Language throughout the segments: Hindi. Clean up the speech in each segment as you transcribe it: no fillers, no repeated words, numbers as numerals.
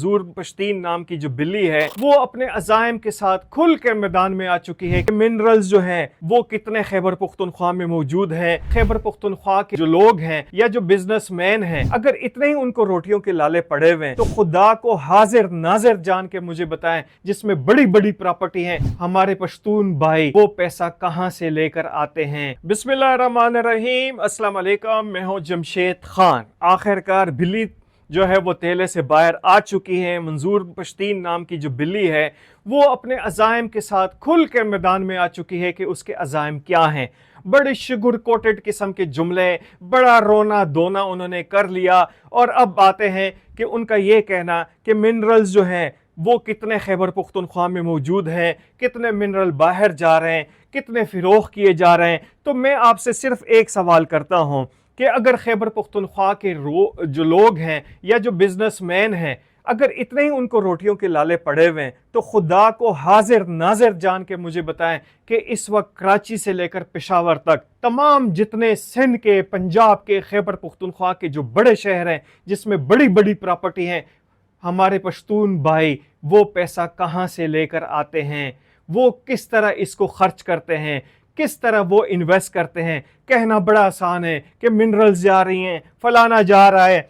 मंजूर पश्तीन नाम की जो बिल्ली है वो अपने अज़ाइम के साथ खुल के मैदान में आ चुकी है कि मिनरल्स जो हैं वो कितने खैबर पुख्तनख्वा में मौजूद हैं। खैबर पुख्तनख्वा के जो लोग हैं या जो बिजनेसमैन हैं, अगर इतने ही उनको रोटियों के लाले पड़े हुए हैं तो खुदा को हाजिर नाजिर जान के मुझे बताएं, जिसमें बड़ी बड़ी प्रॉपर्टी है, हमारे पश्तून भाई वो पैसा कहां से लेकर आते हैं। बिस्मिल्लाहिर्रहमानिर्रहीम, अस्सलाम वालेकुम, मैं हूं जमशेद खान। आखिरकार बिल्ली जो है वो तेले से बाहर आ चुकी है। मंजूर पश्तीन नाम की जो बिल्ली है वो अपने अज़ाइम के साथ खुल के मैदान में आ चुकी है कि उसके अज़ाइम क्या हैं। बड़े शुगर कोटेड किस्म के जुमले, बड़ा रोना धोना उन्होंने कर लिया और अब आते हैं कि उनका ये कहना कि मिनरल्स जो हैं वो कितने खैबर पुख्तनख्वा में मौजूद हैं, कितने मिनरल बाहर जा रहे हैं, कितने फ़िरोख किए जा रहे हैं। तो मैं आपसे सिर्फ एक सवाल करता हूँ कि अगर खैबर पुख्तनख्वा के जो लोग हैं या जो बिजनेसमैन हैं, अगर इतने ही उनको रोटियों के लाले पड़े हुए हैं तो खुदा को हाजिर नाजिर जान के मुझे बताएं कि इस वक्त कराची से लेकर पेशावर तक तमाम जितने सिंध के, पंजाब के, खैबर पुख्तनख्वा के जो बड़े शहर हैं जिसमें बड़ी बड़ी प्रॉपर्टी हैं, हमारे पश्तून भाई वो पैसा कहाँ से लेकर आते हैं, वो किस तरह इसको खर्च करते हैं, किस तरह वो इन्वेस्ट करते हैं। कहना बड़ा आसान है कि मिनरल्स जा रही हैं, फलाना जा रहा है।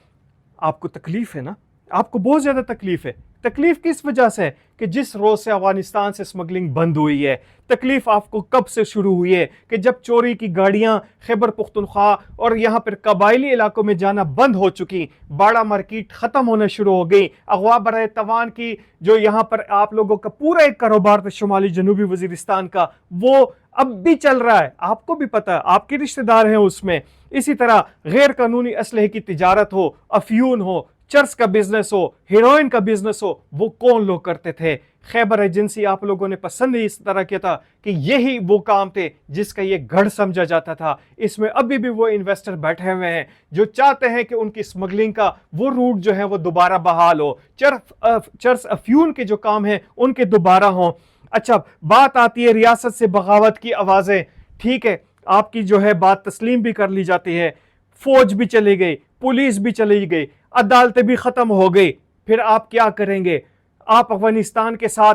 आपको तकलीफ है ना, आपको बहुत ज़्यादा तकलीफ है। तकलीफ किस वजह से है कि जिस रोज़ से अफगानिस्तान से स्मगलिंग बंद हुई है। तकलीफ आपको कब से शुरू हुई है कि जब चोरी की गाड़ियां खैबर पुख्तनख्वा और यहाँ पर कबायली इलाकों में जाना बंद हो चुकी, बाड़ा मार्केट ख़त्म होना शुरू हो गई, अगवा बराए तवान की जो यहाँ पर आप लोगों का पूरा एक कारोबार था शुमाली जनूबी वजीरिस्तान का, वो अब भी चल रहा है, आपको भी पता है, आपके रिश्तेदार हैं उसमें। इसी तरह गैर कानूनी असलहे की तिजारत हो, अफ्यून हो, चर्स का बिजनेस हो, हेरोइन का बिजनेस हो, वो कौन लोग करते थे। खैबर एजेंसी आप लोगों ने पसंद ही इस तरह किया था कि यही वो काम थे जिसका ये गढ़ समझा जाता था। इसमें अभी भी वो इन्वेस्टर बैठे हुए हैं जो चाहते हैं कि उनकी स्मगलिंग का वो रूट जो है वो दोबारा बहाल हो, चर्स अफ्यून के जो काम है उनके दोबारा हो। अच्छा, बात आती है रियासत से बगावत की आवाज़ें। ठीक है, आपकी जो है बात तस्लीम भी कर ली जाती है, फौज भी चली गई, पुलिस भी चली गई, अदालतें भी ख़त्म हो गई, फिर आप क्या करेंगे। आप अफगानिस्तान के साथ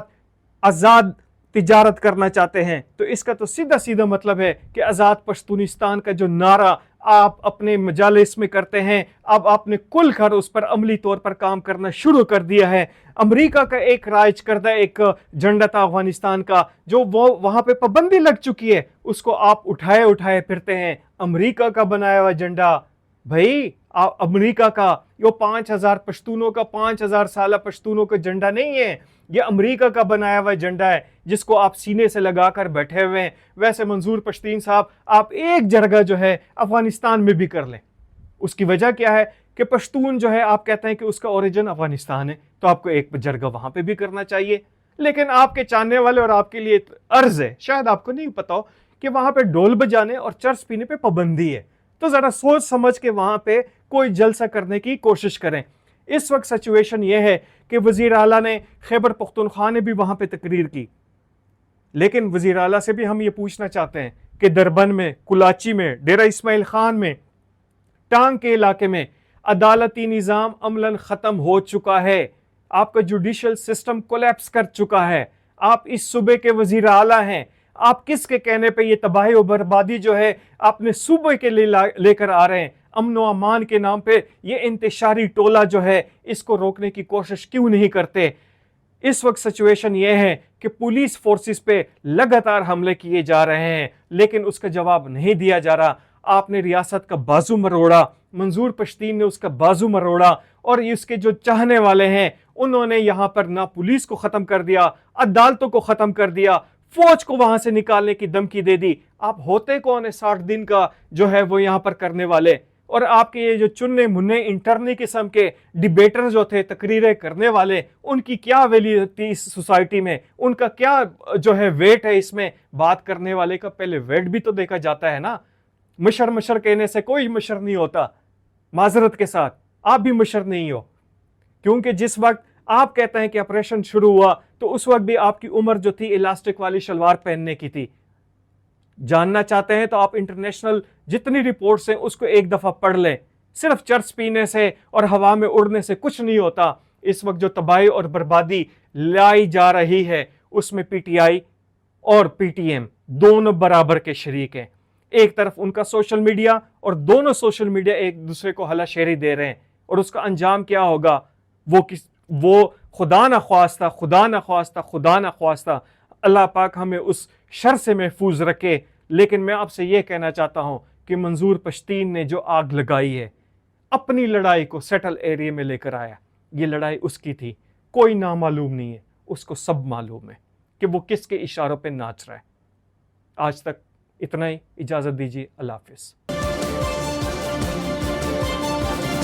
आज़ाद तिजारत करना चाहते हैं तो इसका तो सीधा सीधा मतलब है कि आज़ाद पश्तूनिस्तान का जो नारा आप अपने मजालिस में करते हैं, अब आपने कुल कर उस पर अमली तौर पर काम करना शुरू कर दिया है। अमेरिका का एक राज करदा एक झंडा था अफगानिस्तान का, जो वो वहाँ पे पाबंदी लग चुकी है, उसको आप उठाए उठाए फिरते हैं। अमेरिका का बनाया हुआ झंडा, भाई अमेरिका का, यो 5000 पश्तूनों का, 5000 साला पश्तूनों का झंडा नहीं है, ये अमेरिका का बनाया हुआ झंडा है जिसको आप सीने से लगाकर बैठे हुए हैं। वैसे मंजूर पश्तीन साहब, आप एक जगह जो है अफगानिस्तान में भी कर लें। उसकी वजह क्या है कि पश्तून जो है आप कहते हैं कि उसका ओरिजिन अफगानिस्तान है, तो आपको एक जगह वहां पे भी करना चाहिए। लेकिन आपके चाहने वाले और आपके लिए अर्ज है, शायद आपको नहीं पता हो कि वहां पे ढोल बजाने और चर्च पीने पे पाबंदी है, तो जरा सोच समझ के वहां पे कोई जलसा करने की कोशिश करें। इस वक्त सिचुएशन यह है कि वजीर आला ने, खैबर पुख्तनख्वा ने भी वहां पे तकरीर की, लेकिन वजीर आला से भी हम ये पूछना चाहते हैं कि दरबन में, कुलाची में, डेरा इस्माइल खान में, टांग के इलाके में अदालती निज़ाम अमलन ख़त्म हो चुका है। आपका जुडिशल सिस्टम कोलैप्स कर चुका है। आप इस सूबे के वजीर आला हैं, आप किसके कहने पे ये तबाही और बर्बादी जो है अपने सूबे के लिए लेकर आ रहे हैं। अमन व अमान के नाम पे ये इंतशारी टोला जो है, इसको रोकने की कोशिश क्यों नहीं करते। इस वक्त सिचुएशन ये है कि पुलिस फोर्सेस पे लगातार हमले किए जा रहे हैं, लेकिन उसका जवाब नहीं दिया जा रहा। आपने रियासत का बाजू मरोड़ा, मंजूर पश्तीन ने उसका बाजू मरोड़ा, और इसके जो चाहने वाले हैं उन्होंने यहाँ पर ना पुलिस को ख़त्म कर दिया, अदालतों को ख़त्म कर दिया, फौज को वहां से निकालने की धमकी दे दी। आप होते कौन है 60 दिन का जो है वो यहाँ पर करने वाले। और आपके ये जो चुन्ने मुन्ने इंटरनी किस्म के डिबेटर जो थे, तकरीरें करने वाले, उनकी क्या वैल्यू थी इस सोसाइटी में, उनका क्या जो है वेट है इसमें। बात करने वाले का पहले वेट भी तो देखा जाता है ना। मशर मशर कहने से कोई मशर नहीं होता, माजरत के साथ आप भी मशर नहीं हो, क्योंकि जिस वक्त आप कहते हैं कि ऑपरेशन शुरू हुआ तो उस वक्त भी आपकी उम्र जो थी इलास्टिक वाली शलवार पहनने की थी। जानना चाहते हैं तो आप इंटरनेशनल जितनी रिपोर्ट्स हैं उसको एक दफा पढ़ लें। सिर्फ चर्च पीने से और हवा में उड़ने से कुछ नहीं होता। इस वक्त जो तबाही और बर्बादी लाई जा रही है उसमें पीटीआई और पीटीएम दोनों बराबर के शरीक हैं। एक तरफ उनका सोशल मीडिया और दोनों सोशल मीडिया एक दूसरे को हलाशेरी दे रहे हैं, और उसका अंजाम क्या होगा वो खुदा न ख्वास्ता खुदा न ख्वास्ता खुदा न ख्वास्ता अल्लाह पाक हमें उस शर से महफूज रखे। लेकिन मैं आपसे यह कहना चाहता हूं कि मंजूर पश्तीन ने जो आग लगाई है, अपनी लड़ाई को सेटल एरिया में लेकर आया, ये लड़ाई उसकी थी, कोई नामालूम नहीं है, उसको सब मालूम है कि वो किसके इशारों पे नाच रहा है। आज तक इतना ही, इजाज़त दीजिए, अल्लाह हाफ़िज़।